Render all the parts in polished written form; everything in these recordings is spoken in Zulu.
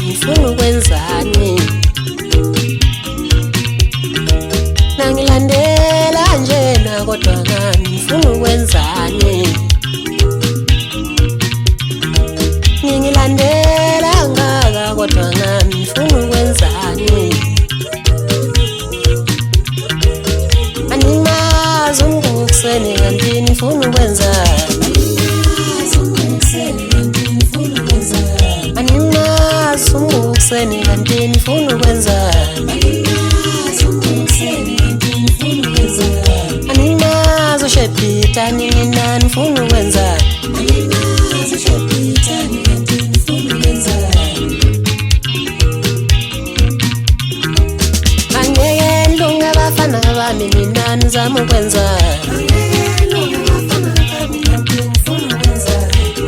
ngifuna ukwenzani. Nangilandela njena kodwa ngani ngifuna ukwenzani. Ningilandela ngaka kodwa ngani ngifuna ukwenzani. Animazi uMbukiseni kanti ngifuna ukwenzani. Animazi uMbukiseni kanti ngifuna ukwenzani. Animazi uShebhita nina ngifuna ukwenzani. Angeke ndilunge bafana bami mina nizama ukwenzani.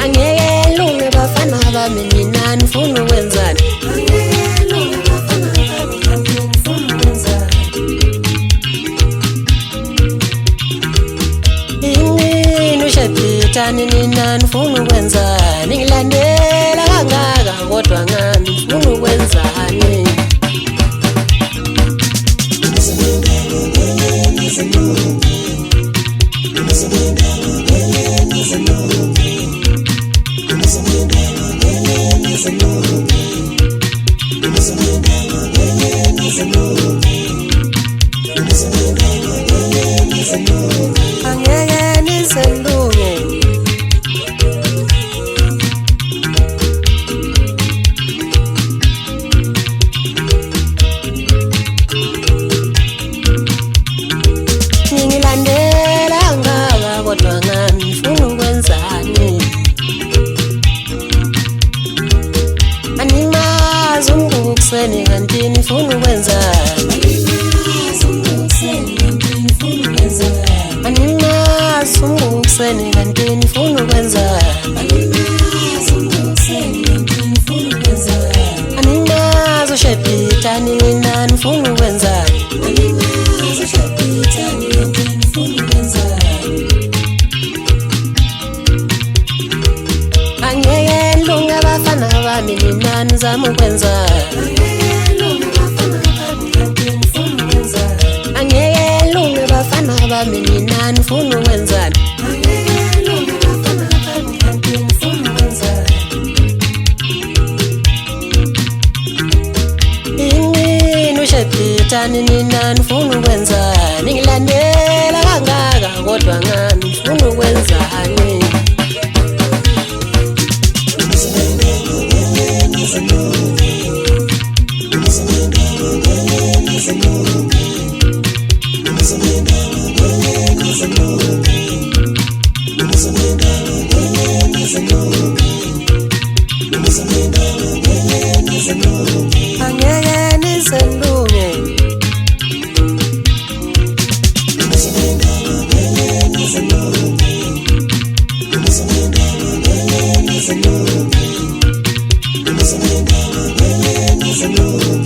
Angeke ndilunge bafana bami mina nifuna ukwenzani. Ini uShebhita nina nifuna ukwenzani. Ningilandela kangaka kodwa ngani ngifuna ukwenzani. Angeke nizendunge. Ningilandela ngaka kodwa ngani ngifuna ukwenzani. Animazi uMbukiseni kanti ngifuna ukwenzani. Animazi uMbukiseni kanti ngifuna ukwenzani. Animazi uShebhita nina ngifuna ukwenzani. Angeke ndilunge bafana bami mina nizama ukwenzani. Angeke ndilunge bafana bami mina nifuna ukwenzani. Ini uShebhita nina nifuna ukwenzani. Ningilandela kangaka kodwa ngani ngifuna ukwenzani. Angeke nizendunge. Angeke nizendunge.